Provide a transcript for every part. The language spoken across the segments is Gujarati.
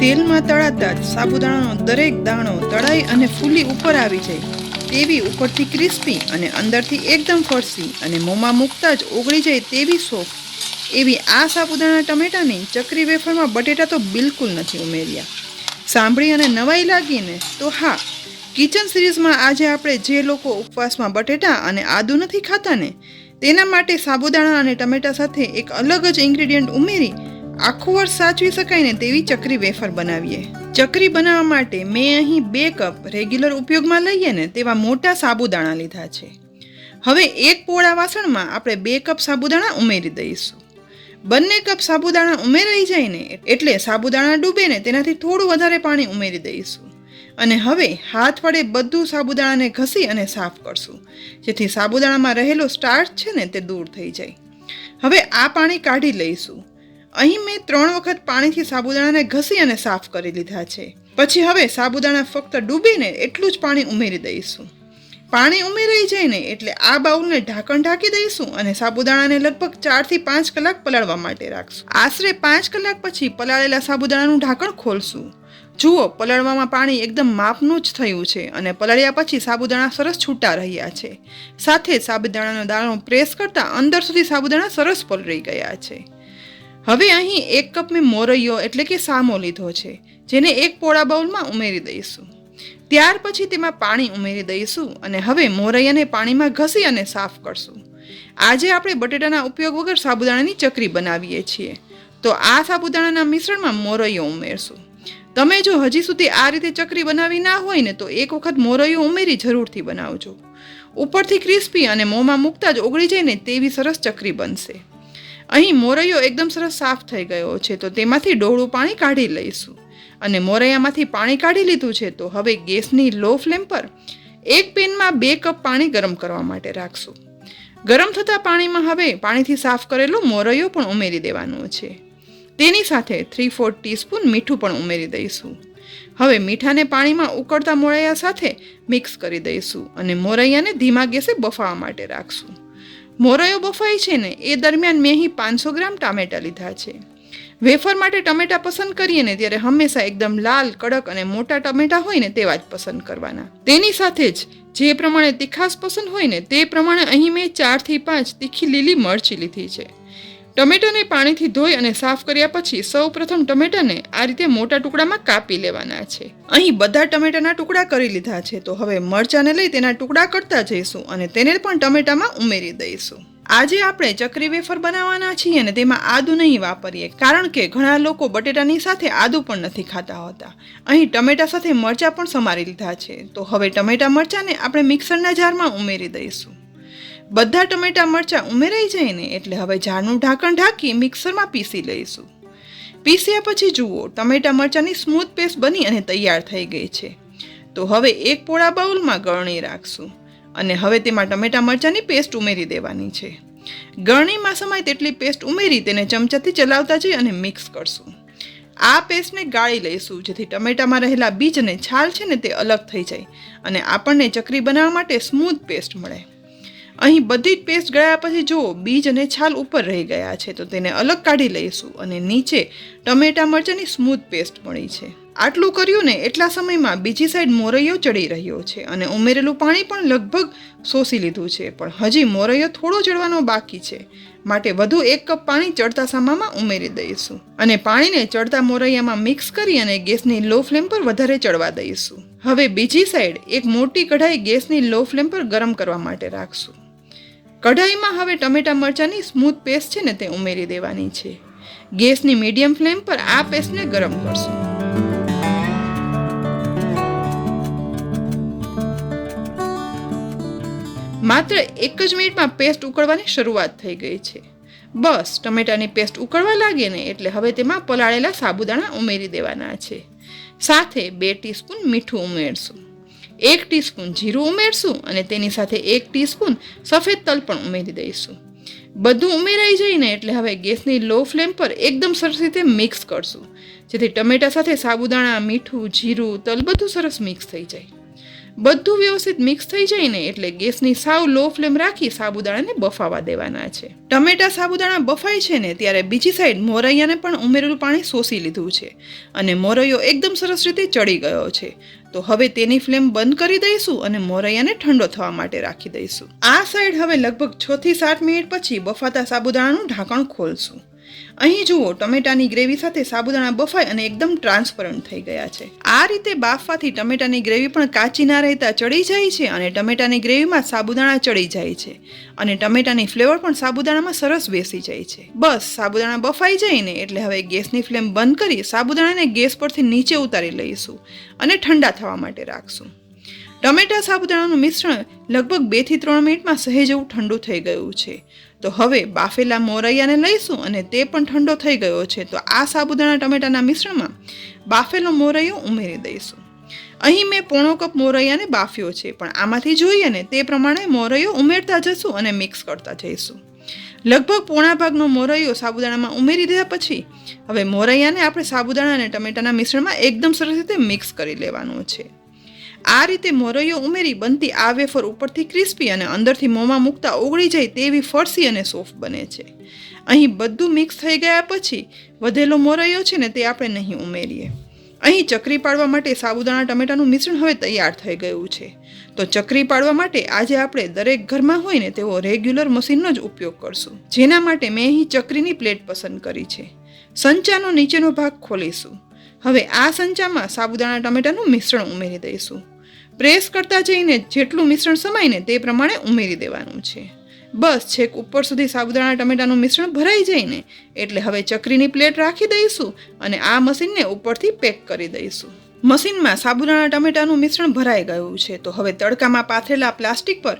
તેલમાં તળાતા જ સાબુદાણાનો દરેક દાણો તળાઈ અને ફૂલી ઉપર આવી જાય તેવી ઉપરથી ક્રિસ્પી અને અંદરથી એકદમ ફરસી અને મોંમાં મૂકતા જ ઓગળી જાય તેવી સોફ્ટ એવી આ સાબુદાણા ટમેટાની ચકરી વેફરમાં બટેટા તો બિલકુલ નથી ઉમેર્યા. સાંભળી અને નવાઈ લાગીને તો હા, કિચન સિરીઝમાં આજે આપણે જે લોકો ઉપવાસમાં બટેટા અને આદુ નથી ખાતા ને તેના માટે સાબુદાણા અને ટમેટા સાથે એક અલગ જ ઇન્ગ્રેડિયન્ટ ઉમેરી આખું વર્ષ સાચવી શકાય ને તેવી ચકરી વેફર બનાવીએ. ચકરી બનાવવા માટે મેં અહીં 2 કપ રેગ્યુલર ઉપયોગમાં લઈએ ને તેવા મોટા સાબુદાણા લીધા છે. હવે એક પોળા વાસણમાં આપણે 2 કપ સાબુદાણા ઉમેરી દઈશું. બંને કપ સાબુદાણા ઉમેરાઈ જાય ને એટલે સાબુદાણા ડૂબે ને તેનાથી થોડું વધારે પાણી ઉમેરી દઈશું અને હવે હાથ વડે બધું સાબુદાણાને ઘસી અને સાફ કરશું જેથી સાબુદાણામાં રહેલો સ્ટાર્ચ છે ને તે દૂર થઈ જાય. હવે આ પાણી કાઢી લઈશું. અહીં મેં 3 વખત પાણીથી સાબુદાણાને ઘસી અને સાફ કરી લીધા છે. પછી હવે સાબુદાણા ફક્ત ડૂબીને એટલું જ પાણી ઉમેરી દઈશું. પાણી ઉમેરાઈ જાય ને એટલે આ બાઉલને ઢાંકણ ઢાંકી દઈશું અને સાબુદાણાને લગભગ 4 થી 5 કલાક પલાળવા માટે રાખશું. આશરે 5 કલાક પછી પલાળેલા સાબુદાણાનું ઢાંકણ ખોલશું. જુઓ, પલાળવામાં પાણી એકદમ માપનું જ થયું છે અને પલાળ્યા પછી સાબુદાણા સરસ છૂટા રહ્યા છે. સાથે જ સાબુદાણાનો દાણો પ્રેસ કરતાં અંદર સુધી સાબુદાણા સરસ પલળી ગયા છે. હવે અહીં 1 કપ મેં મોરૈયો એટલે કે સામો લીધો છે જેને એક પોળા બાઉલમાં ઉમેરી દઈશું. ત્યાર પછી તેમાં પાણી ઉમેરી દઈશું અને હવે મોરૈયાને પાણીમાં ઘસી અને સાફ કરશું. આજે આપણે બટેટાના ઉપયોગ વગર સાબુદાણાની ચકરી બનાવીએ છીએ તો આ સાબુદાણાના મિશ્રણમાં મોરૈયો ઉમેરશું. તમે જો હજી સુધી આ રીતે ચકરી બનાવી ના હોય ને તો એક વખત મોરૈયો ઉમેરી જરૂરથી બનાવજો. ઉપરથી ક્રિસ્પી અને મોંમાં મૂકતા જ ઓગળી જાય ને તેવી સરસ ચકરી બનશે. અહીં મોરૈયો એકદમ સરસ સાફ થઈ ગયો છે તો તેમાંથી ડોળું પાણી કાઢી લઈશું અને મોરૈયામાંથી પાણી કાઢી લીધું છે તો હવે ગેસની લો ફ્લેમ પર એક પેનમાં 2 કપ પાણી ગરમ કરવા માટે રાખશું. ગરમ થતા પાણીમાં હવે પાણીથી સાફ કરેલો મોરૈયો પણ ઉમેરી દેવાનો છે. તેની સાથે 3/4 ટીસ્પૂન મીઠું પણ ઉમેરી દઈશું. હવે મીઠાને પાણીમાં ઉકળતા મોરૈયા સાથે મિક્સ કરી દઈશું અને મોરૈયાને ધીમા ગેસે બફાવા માટે રાખશું. મોરૈયો બફાય છે ને એ દરમિયાન મેં અહીં 500 ગ્રામ ટામેટા લીધા છે. વેફર માટે ટમેટા પસંદ કરીએ ને ત્યારે હંમેશા એકદમ લાલ, કડક અને મોટા ટમેટા હોય ને તેવા જ પસંદ કરવાના. તેની સાથે જ જે પ્રમાણે તીખાશ પસંદ હોય ને તે પ્રમાણે અહીં મેં 4 થી 5 તીખી લીલી મરચી લીધી છે. ટમેટાને પાણીથી ધોઈ અને સાફ કર્યા પછી સૌ પ્રથમ ટમેટાને આ રીતે મોટા ટુકડામાં કાપી લેવાના છે. અહીં બધા ટમેટાના ટુકડા કરી લીધા છે તો હવે મરચાને લઈ તેના ટુકડા કરતા જઈશું અને તેને પણ ટમેટામાં ઉમેરી દઈશું. આજે આપણે ચકરી વેફર બનાવવાના છીએ અને તેમાં આદુ નહીં વાપરીએ કારણ કે ઘણા લોકો બટેટાની સાથે આદુ પણ નથી ખાતા હોતા. અહીં ટમેટા સાથે મરચાં પણ સમારી લીધા છે તો હવે ટમેટા મરચાંને આપણે મિક્સરના જારમાં ઉમેરી દઈશું. બધા ટમેટા મરચાં ઉમેરાઈ જાય ને એટલે હવે જારનું ઢાંકણ ઢાંકી મિક્સરમાં પીસી લઈશું. પીસ્યા પછી જુઓ, ટમેટા મરચાંની સ્મૂથ પેસ્ટ બની અને તૈયાર થઈ ગઈ છે. તો હવે એક પોળા બાઉલમાં ગળણી રાખશું અને હવે તેમાં ટમેટા મરચાંની પેસ્ટ ઉમેરી દેવાની છે. ગળણીમાં સમાય તેટલી પેસ્ટ ઉમેરી તેને ચમચાથી ચલાવતા જઈ અને મિક્સ કરશું. આ પેસ્ટને ગાળી લઈશું જેથી ટમેટામાં રહેલા બીજ અને છાલ છે ને તે અલગ થઈ જાય અને આપણને ચકરી બનાવવા માટે સ્મૂથ પેસ્ટ મળે. અહીં બધી જ પેસ્ટ ગળ્યા પછી જુઓ, બીજ અને છાલ ઉપર રહી ગયા છે તો તેને અલગ કાઢી લઈશું અને નીચે ટમેટા મરચાંની સ્મૂથ પેસ્ટ મળી છે. આટલું કર્યું ને એટલા સમયમાં બીજી સાઈડ મોરૈયો ચડી રહ્યો છે અને ઉમેરેલું પાણી પણ લગભગ શોષી લીધું છે પણ હજી મોરૈયો થોડો ચડવાનો બાકી છે માટે વધુ 1 કપ પાણી ચડતા સામામાં ઉમેરી દઈશું અને પાણીને ચડતા મોરૈયામાં મિક્સ કરી અને ગેસની લો ફ્લેમ પર વધારે ચડવા દઈશું. હવે બીજી સાઈડ એક મોટી કઢાઈ ગેસની લો ફ્લેમ પર ગરમ કરવા માટે રાખશું. કઢાઈમાં હવે ટમેટા મરચાંની સ્મૂથ પેસ્ટ છે ને તે ઉમેરી દેવાની છે. ગેસની મીડિયમ ફ્લેમ પર આ પેસ્ટને ગરમ કરશું. માત્ર 1 જ મિનિટમાં પેસ્ટ ઉકળવાની શરૂઆત થઈ ગઈ છે. બસ ટમેટાની પેસ્ટ ઉકળવા લાગે ને એટલે હવે તેમાં પલાળેલા સાબુદાણા ઉમેરી દેવાના છે. સાથે 2 ટીસ્પૂન મીઠું ઉમેરશું, 1 ટીસ્પૂન જીરું ઉમેરશું અને તેની સાથે 1 ટીસ્પૂન સફેદ તલ પણ ઉમેરી દઈશું. બધું ઉમેરાઈ જાય ને એટલે હવે ગેસની લો ફ્લેમ પર એકદમ સરસ રીતે મિક્સ કરશું જેથી ટમેટા સાથે સાબુદાણા, મીઠું, જીરું, તલ બધું સરસ મિક્સ થઈ જાય. બધું વ્યવસ્થિત મિક્સ થઈ જાય ને એટલે ગેસની સાવ લો ફ્લેમ રાખી સાબુદાણાને બફાવા દેવાના છે. ટમેટા સાબુદાણા બફાય છે ને ત્યારે બીજી સાઈડ મોરૈયાને પણ ઉમેરેલું પાણી શોષી લીધું છે અને મોરૈયો એકદમ સરસ રીતે ચડી ગયો છે. તો હવે તેની ફ્લેમ બંધ કરી દઈશું અને મોરૈયાને ઠંડો થવા માટે રાખી દઈશું. આ સાઈડ હવે લગભગ 6 થી 7 મિનિટ પછી બફાતા સાબુદાણાનું ઢાંકણ ખોલશું. અહીં જુઓ ટમેટાની ગ્રેવી સાથે સાબુદાણા બફાય અને એકદમ ટ્રાન્સપરન્ટ થઈ ગયા છે. આ રીતે બાફવાથી ટમેટાની ગ્રેવી પણ કાચી ના રહેતા ચડી જાય છે અને ટમેટાની ગ્રેવીમાં સાબુદાણા ચડી જાય છે અને ટમેટાની ફ્લેવર પણ સાબુદાણામાં સરસ બેસી જાય છે. બસ સાબુદાણા બફાઈ જાય ને એટલે હવે ગેસની ફ્લેમ બંધ કરી સાબુદાણાને ગેસ પરથી નીચે ઉતારી લઈશું અને ઠંડા થવા માટે રાખશું. ટમેટા સાબુદાણાનું મિશ્રણ લગભગ 2 થી 3 મિનિટમાં સહેજ એવું ઠંડુ થઈ ગયું છે. તો હવે બાફેલા મોરૈયાને લઈશું અને તે પણ ઠંડો થઈ ગયો છે. તો આ સાબુદાણા ટમેટાના મિશ્રણમાં બાફેલો મોરૈયો ઉમેરી દઈશું. અહીં મેં પોણો કપ મોરૈયાને બાફ્યો છે, પણ આમાંથી જોઈએ ને તે પ્રમાણે મોરૈયો ઉમેરતા જશું અને મિક્સ કરતા જઈશું. લગભગ પોણા ભાગનો મોરૈયો સાબુદાણામાં ઉમેરી દીધા પછી હવે મોરૈયાને આપણે સાબુદાણા અને ટમેટાના મિશ્રણમાં એકદમ સરસ રીતે મિક્સ કરી લેવાનું છે. આ રીતે મોરૈયો ઉમેરી બનતી આ વેફર ઉપરથી ક્રિસ્પી અને અંદરથી મોંમાં મૂકતા ઓગળી જાય તેવી ફરસી અને સોફ્ટ બને છે. અહીં બધું મિક્સ થઈ ગયા પછી વધેલો મોરૈયો છે ને તે આપણે નહીં ઉમેરીએ. અહીં ચકરી પાડવા માટે સાબુદાણા ટમેટાનું મિશ્રણ હવે તૈયાર થઈ ગયું છે. તો ચકરી પાડવા માટે આજે આપણે દરેક ઘરમાં હોય ને તેવો રેગ્યુલર મશીનનો જ ઉપયોગ કરશું. જેના માટે મેં અહીં ચકરીની પ્લેટ પસંદ કરી છે. સંચાનો નીચેનો ભાગ ખોલીશું. હવે આ સંચામાં સાબુદાણા ટમેટાનું મિશ્રણ ઉમેરી દઈશું. પ્રેસ કરતા જઈને જેટલું મિશ્રણ સમાય ને તે પ્રમાણે ઉમેરી દેવાનું છે. બસ છેક ઉપર સુધી સાબુદાણા ટમેટાનું મિશ્રણ ભરાઈ જાય ને એટલે હવે ચકરીની પ્લેટ રાખી દઈશું અને આ મશીનને ઉપરથી પેક કરી દઈશું. મશીનમાં સાબુદાણા ટમેટાનું મિશ્રણ ભરાઈ ગયું છે. તો હવે તડકામાં પાથરેલા પ્લાસ્ટિક પર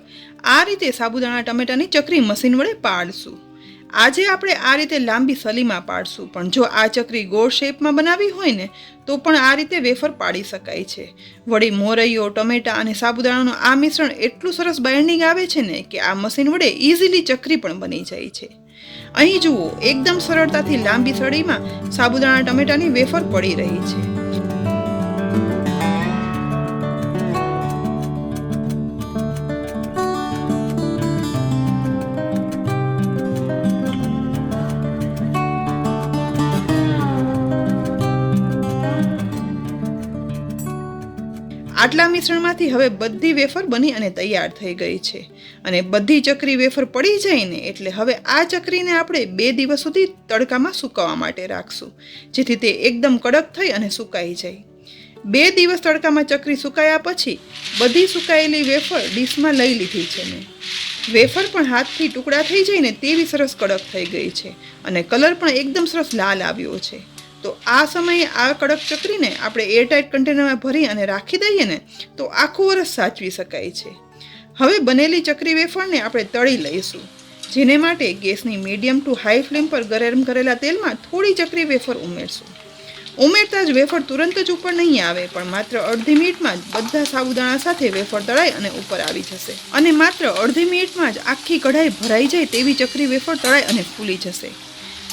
આ રીતે સાબુદાણા ટમેટાની ચકરી મશીન વડે પાડશું. આજે આપણે આ રીતે લાંબી સલીમાં પાડશું, પણ જો આ ચકરી ગોળ શેપમાં બનાવી હોય ને તો પણ આ રીતે વેફર પાડી શકાય છે. વળી મોરૈયો, ટમેટા અને સાબુદાણાનું આ મિશ્રણ એટલું સરસ બાઇન્ડિંગ આવે છે ને કે આ મશીન વડે ઇઝીલી ચકરી પણ બની જાય છે. અહીં જુઓ એકદમ સરળતાથી લાંબી સળીમાં સાબુદાણા ટમેટાની વેફર પડી રહી છે. આટલા મિશ્રણમાંથી હવે બધી વેફર બની અને તૈયાર થઈ ગઈ છે અને બધી ચકરી વેફર પડી જાય ને એટલે હવે આ ચકરીને આપણે 2 દિવસ સુધી તડકામાં સુકવવા માટે રાખશું, જેથી તે એકદમ કડક થઈ અને સુકાઈ જાય. 2 દિવસ તડકામાં ચકરી સુકાયા પછી બધી સુકાયેલી વેફર ડીશમાં લઈ લીધી છે મેં. વેફર પણ હાથથી ટુકડા થઈ જાય ને તેવી સરસ કડક થઈ ગઈ છે અને કલર પણ એકદમ સરસ લાલ આવ્યો છે. તો આ સમયે આ કડક ચકરીને આપણે એરટાઇટ કન્ટેનરમાં ભરી અને રાખી દઈએ ને તો આખું વરસ સાચવી શકાય છે. હવે બનેલી ચકરી વેફરને આપણે તળી લઈશું, જેને માટે ગેસની મીડિયમ ટુ હાઈ ફ્લેમ પર ગરમ કરેલા તેલમાં થોડી ચકરી વેફર ઉમેરશું. ઉમેરતા જ વેફર તુરંત જ ઉપર નહીં આવે, પણ માત્ર અડધી મિનિટમાં જ બધા સાબુદાણા સાથે વેફર તળાઈ અને ઉપર આવી જશે અને માત્ર અડધી મિનિટમાં જ આખી કઢાઈ ભરાઈ જાય તેવી ચકરી વેફર તળાઈ અને ફૂલી જશે.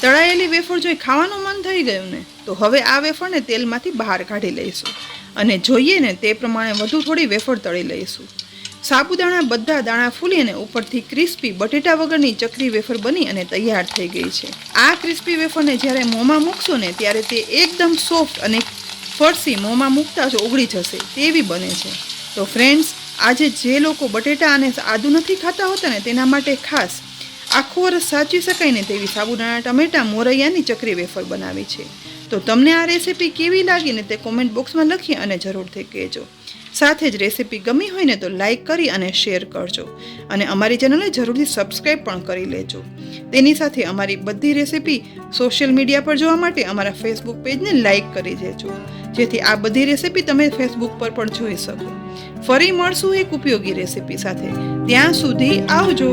તળાયેલી વેફર જોઈ ખાવાનું મન થઈ ગયું ને તો હવે આ વેફરને તેલમાંથી બહાર કાઢી લઈશું અને જોઈએ ને તે પ્રમાણે વધુ થોડી વેફર તળી લઈશું. સાબુદાણા બધા દાણા ફૂલી અને ઉપરથી ક્રિસ્પી બટેટા વગરની ચકરી વેફર બની અને તૈયાર થઈ ગઈ છે. આ ક્રિસ્પી વેફરને જ્યારે મોંમાં મૂકશું ને ત્યારે તે એકદમ સોફ્ટ અને ફરસી મોંમાં મૂકતા જ ઓગળી જશે તેવી બને છે. તો ફ્રેન્ડ્સ, આજે જે લોકો બટેટા અને આદુ નથી ખાતા હોતા ને તેના માટે ખાસ આખું વરસ સાચવી શકાય ને તેવી સાબુદાણા ટમેટા મોરૈયાની ચકરી વેફર બનાવી છે. તો તમને આ રેસીપી કેવી લાગી ને તે કોમેન્ટ બોક્સમાં લખી અને જરૂરથી કહેજો. સાથે જ રેસીપી ગમી હોય ને તો લાઈક કરી અને શેર કરજો અને અમારી ચેનલને જરૂરથી સબસ્ક્રાઈબ પણ કરી લેજો. તેની સાથે અમારી બધી રેસીપી સોશિયલ મીડિયા પર જોવા માટે અમારા ફેસબુક પેજને લાઈક કરી દેજો, જેથી આ બધી રેસીપી તમે ફેસબુક પર પણ જોઈ શકો. ફરી મળશું એક ઉપયોગી રેસીપી સાથે. ત્યાં સુધી આવજો.